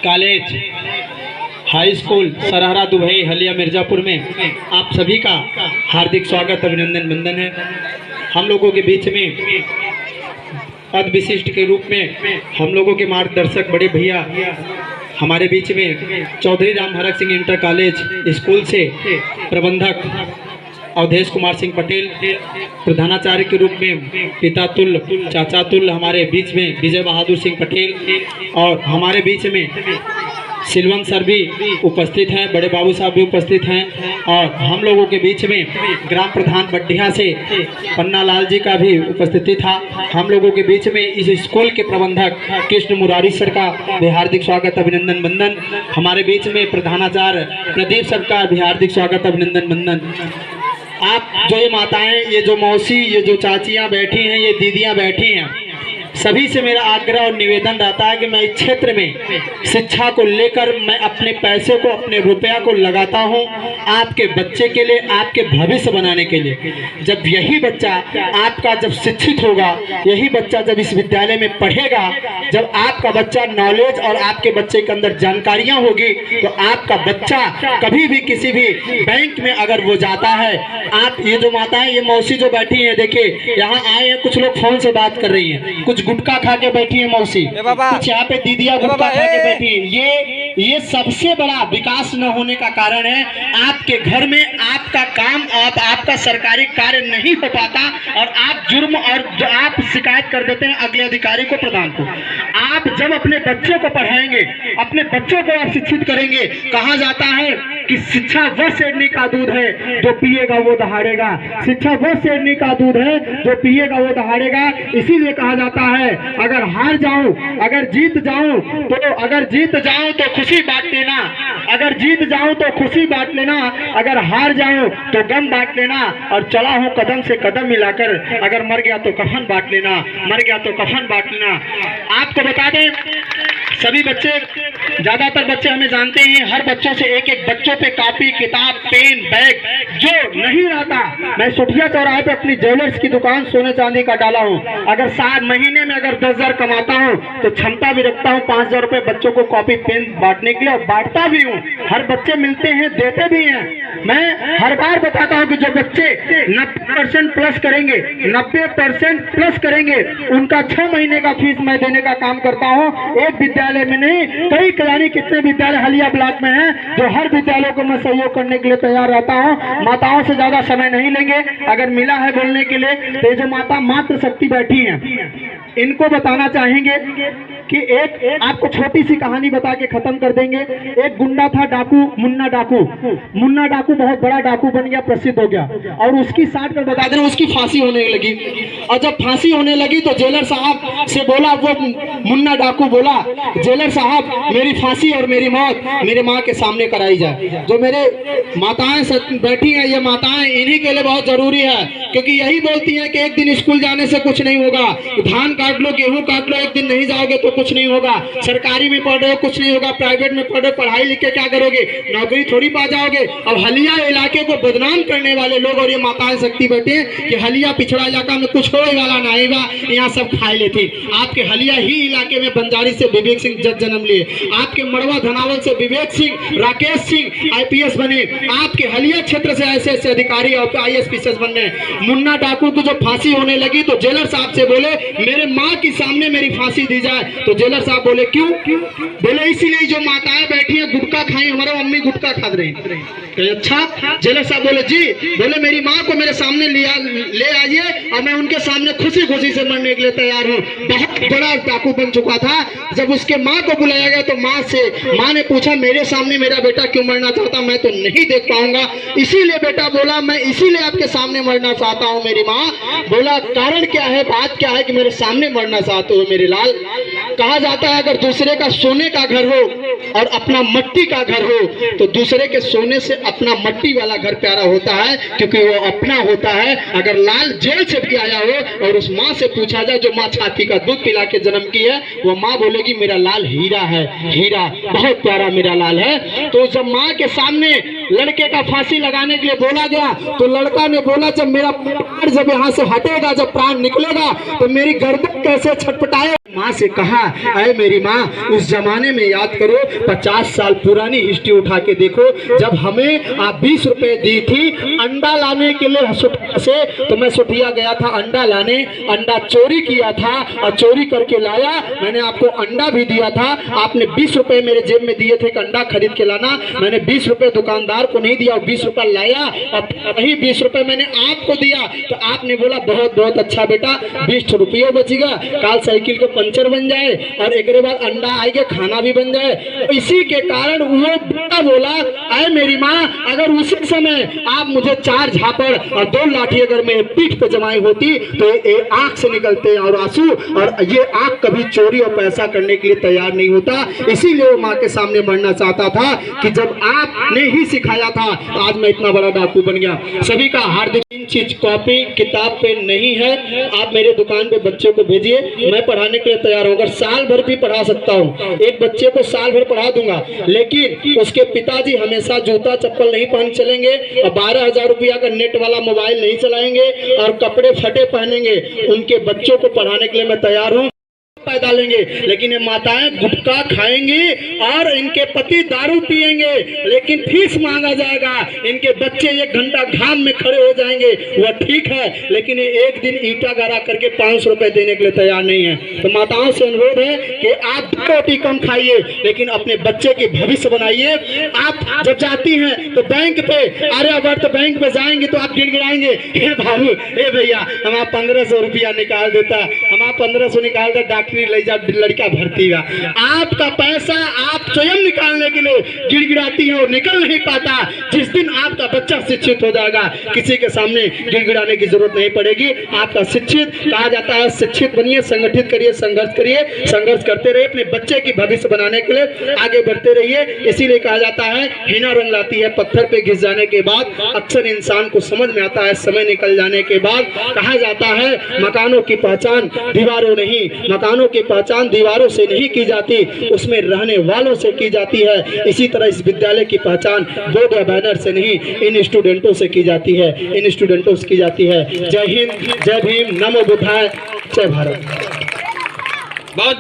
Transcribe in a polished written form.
College high school सरहरा Dubai हलिया मिर्ज़ापुर में आप सभी का हार्दिक स्वागत अभिनंदन वंदन है। हम लोगों के बीच में पद विशिष्ट के रूप में हम लोगों के मार्गदर्शक बड़े भैया हमारे बीच में Chaudhary Ram Harak Singh inter college school से प्रबंधक अवधेश कुमार सिंह पटेल, प्रधानाचार्य के रूप में पिता तुल्य चाचा तुल्य हमारे बीच में विजय बहादुर सिंह पटेल, और हमारे बीच में सिलवन सर भी उपस्थित हैं, बड़े बाबू साहब भी उपस्थित हैं, और हम लोगों के बीच में ग्राम प्रधान बड्ढिया से पन्ना लाल जी का भी उपस्थिति था। हम लोगों के बीच में इस स्कूल के प्रबंधक कृष्ण मुरारी सर का भी हार्दिक स्वागत अभिनंदन वंदन। हमारे बीच में प्रधानाचार्य प्रदीप सर का भी हार्दिक स्वागत अभिनंदन वंदन। आप जो ये माताएं, ये जो मौसी, ये जो चाचियां बैठी हैं, ये दीदियां बैठी हैं, सभी से मेरा आग्रह और निवेदन रहता है कि मैं इस क्षेत्र में शिक्षा को लेकर मैं अपने पैसे को, अपने रुपया को लगाता हूं आपके बच्चे के लिए, आपके भविष्य बनाने के लिए। जब यही बच्चा आपका जब शिक्षित होगा, यही बच्चा जब इस विद्यालय में पढ़ेगा, जब आपका बच्चा नॉलेज और आपके बच्चे के अंदर जानकारियां होगी, तो आपका बच्चा कभी भी किसी भी बैंक में अगर वो जाता है, आप ये जो माताएं, ये मौसी जो बैठी है, देखिए यहाँ आए हैं, कुछ लोग फोन से बात कर रही हैं, कुछ गुटखा खा के बैठी है मौसी, कुछ यहाँ पे दीदिया गुटखा खा के बैठी है। ये सबसे बड़ा विकास न होने का कारण है। आपके घर में आपका काम, आपका सरकारी कार्य नहीं हो पाता, और आप जुर्म और आप शिकायत कर देते हैं अगले अधिकारी को, प्रधान को। आप जब अपने बच्चों को पढ़ाएंगे, अपने बच्चों को आप शिक्षित करेंगे, कहा जाता है कि शिक्षा वह शेरनी का दूध है जो पिएगा वो दहाड़ेगा। शिक्षा वह शेरनी का दूध है जो पिएगा वो दहाड़ेगा। इसीलिए कहा जाता है अगर हार जाऊं, अगर जीत जाऊं तो खुशी बांट लेना, अगर जीत जाऊं तो खुशी बांट लेना, अगर हार जाऊं तो गम बांट लेना, और चला हूं कदम से कदम मिलाकर, अगर मर गया तो कफन बांट लेना, मर गया तो कफन बांट लेना। आपको बता दें, सभी बच्चे, ज्यादातर बच्चे हमें जानते हैं, हर बच्चों से एक एक बच्चों पे कॉपी, किताब, पेन, बैग जो नहीं रहता। मैं सुठिया चौराहे पे अपनी ज्वेलर्स की दुकान सोने चांदी का डाला हूँ। अगर 7 महीने में अगर 10,000 कमाता हूँ तो क्षमता भी रखता हूँ 5,000 रुपए बच्चों को कॉपी पेन बांटने के लिए, और बांटता भी हूँ। हर बच्चे मिलते हैं, देते भी हैं। मैं हर बार बताता हूँ कि जो बच्चे 90% प्लस करेंगे, 90% प्लस करेंगे, उनका 6 महीने का फीस मैं देने का काम करता हूँ। एक विद्यालय में नहीं, कई यानी कितने विद्यालय हलिया ब्लॉक में हैं, जो हर विद्यालय को मैं सहयोग करने के लिए तैयार रहता हूँ। माताओं से ज्यादा समय नहीं लेंगे, अगर मिला है बोलने के लिए, तो जो माता मातृ शक्ति बैठी हैं, इनको बताना चाहेंगे कि एक आपको छोटी सी कहानी बता के खत्म कर देंगे। एक गुंडा था, डाकू, मुन्ना डाकू। मुन्ना डाकू बहुत बड़ा डाकू बन गया, प्रसिद्ध हो गया, और उसकी 60 पर बता देना, उसकी फांसी होने लगी। और जब फांसी होने लगी तो जेलर साहब से बोला, वो मुन्ना डाकू बोला, जेलर साहब मेरी फांसी और मेरी मौत मेरे माँ के सामने कराई जाए। जो मेरे माताएं बैठी हैं, ये माताएं इन्हीं के लिए बहुत जरूरी है, क्योंकि यही बोलती हैं कि एक दिन स्कूल जाने से कुछ नहीं होगा, धान काट लो, गेहूं काट लो, एक दिन नहीं जाओगे तो कुछ नहीं होगा। सरकारी में पढ़ रहे हो कुछ नहीं होगा, प्राइवेट में पढ़ रहे हो, पढ़ाई लिख के क्या करोगे, नौकरी थोड़ी पा जाओगे। अब हलिया इलाके को बदनाम करने वाले लोग और ये माताएं शक्ति बैठे हैं कि हलिया पिछड़ा इलाका में कुछ होए वाला नहीं बा, यहाँ सब खाए लेते। आपके हलिया ही इलाके में बंजारी से विवेक सिंह जन्म लिए, आपके मड़वा धनावल से विवेक सिंह, राकेश सिंह IPS बने, आपके हलिया क्षेत्र से ऐसे अधिकारी और IAS PCS बनने। मुन्ना डाकू को जो फांसी होने लगी तो जेलर साहब से बोले मेरे माँ के सामने मेरी फांसी दी जाए। तो जेलर साहब बोले क्यों? बोले इसीलिए जो माताएं बैठी हैं गुटखा खाई, हमारा मम्मी गुटखा खा रही। अच्छा, जेलर साहब बोले जी, बोले मेरी माँ को मेरे सामने ले आइए और मैं उनके सामने खुशी खुशी से मरने के लिए तैयार हूँ। बहुत बड़ा डाकू बन चुका था। जब उसके माँ को बुलाया गया तो माँ ने पूछा मेरे सामने मेरा बेटा क्यों मरना चाहता, मैं तो नहीं देख पाऊंगा, इसीलिए बेटा बोला मैं इसीलिए आपके सामने मरना चाहता हूँ। मेरी माँ बोला कारण क्या है, बात क्या है कि मेरे सामने मरना चाहते हो मेरे लाल। कहा जाता है अगर दूसरे का सोने का घर हो और अपना मट्टी का घर हो तो दूसरे के सोने से अपना मट्टी वाला घर प्यारा होता है, क्योंकि वो अपना होता है। अगर लाल जेल से भी आया हो और उस माँ से पूछा जाए जो माँ छाती का दूध पिला के जन्म की है, वो माँ बोलेगी मेरा लाल हीरा है, हीरा बहुत प्यारा मेरा लाल है। तो जब माँ के सामने लड़के का फांसी लगाने के लिए बोला गया तो लड़का ने बोला जब मेरा प्राण जब यहाँ से हटेगा, जब प्राण निकलेगा तो मेरी गर्दन कैसे छटपटाए। माँ से कहा, अरे मेरी माँ, उस जमाने में याद करो, 50 साल पुरानी हिस्ट्री उठा के देखो, जब हमें आप 20 रुपए दी थी अंडा लाने के लिए से, तो मैं सुठिया गया था अंडा लाने, अंडा चोरी किया था और चोरी करके लाया। मैंने आपको अंडा भी दिया था, आपने 20 रुपए मेरे जेब में दिए थे कि अंडा खरीद के लाना। मैंने 20 रुपए दुकानदार को नहीं दिया और 20 रुपए लाया और वही 20 रुपए मैंने आपको दिया। तो आपने बोला बहुत बहुत अच्छा बेटा, 20 रुपये बचेगा, काल साइकिल के पंचर बन जाए और एक बाद अंडा आएगा, खाना भी बन जाए। तो इसी के कारण वो बेटा बोला, अरे मेरी माँ, अगर उसी समय आप मुझे 4 झापड़ और 2 लाठी अगर मेरे पीठ पे जमाई होती तो ये आंख से निकलते हैं और आंसू, और ये आंख कभी चोरी और पैसा करने के लिए तैयार नहीं होता। इसीलिए वो माँ के सामने मरना चाहता था कि जब आपने ही सिखाया था तो आज मैं इतना बड़ा डाकू बन गया। सभी का हार्दिक चीज कॉपी किताब पे नहीं है, आप मेरे दुकान पे बच्चों को भेजिए, मैं पढ़ाने के लिए तैयार हूँ। अगर साल भर भी पढ़ा सकता हूँ, एक बच्चे को साल भर पढ़ा दूंगा, लेकिन उसके पिताजी हमेशा जूता चप्पल नहीं पहन चलेंगे और 12,000 रुपया का नेट वाला मोबाइल नहीं चलाएंगे और कपड़े फटे पहनेंगे। उनके बच्चों को पढ़ाने के लिए मैं तैयार हूँ, पैदा लेंगे, लेकिन ये माताएं गुटखा खाएंगी और इनके पति दारू पिएंगे, लेकिन फीस मांगा जाएगा। इनके बच्चे 1 घंटा घाम में खड़े हो जाएंगे, वह ठीक है, लेकिन ये एक दिन ईटा गारा करके 500 रुपए देने के लिए तैयार नहीं है। तो माताओं से अनुरोध है कि आप 2 रोटी कम खाइए, लेकिन अपने बच्चे के भविष्य बनाइए। आप जब जाती हैं तो बैंक पे, आर्यावर्त बैंक पे जाएंगे तो आप गिड़गिड़ाएंगे, हे बाबू, हे भैया, हम 1500 रुपया निकाल देता, हम 1500 निकाल दे, ले जा लड़का भर्ती हुआ। आपका पैसा आप स्वयं निकालने के लिए गिड़गिड़ाती है और निकल नहीं पाता। जिस दिन आपका बच्चा शिक्षित हो जाएगा, किसी के सामने गिड़गिड़ाने की जरूरत नहीं पड़ेगी। आपका शिक्षित कहा जाता है, शिक्षित बनिए, संगठित करिए, संघर्ष करते रहिए, अपने बच्चे की भविष्य बनाने के लिए आगे बढ़ते रहिए। इसीलिए कहा जाता है, हिना रंग लाती है पत्थर पे घिस जाने के बाद, अक्सर इंसान को समझ में आता है समय निकल जाने के बाद। कहा जाता है, मकानों की पहचान दीवारों नहीं, मकानों की पहचान दीवारों से नहीं की जाती, उसमें रहने वालों से की जाती है। इसी तरह इस विद्यालय की पहचान बोर्ड या बैनर से नहीं, इन स्टूडेंटों से की जाती है, इन स्टूडेंटों से की जाती है। जय हिंद, जय भीम, नमो बुद्धाय, जय भारत। बहुत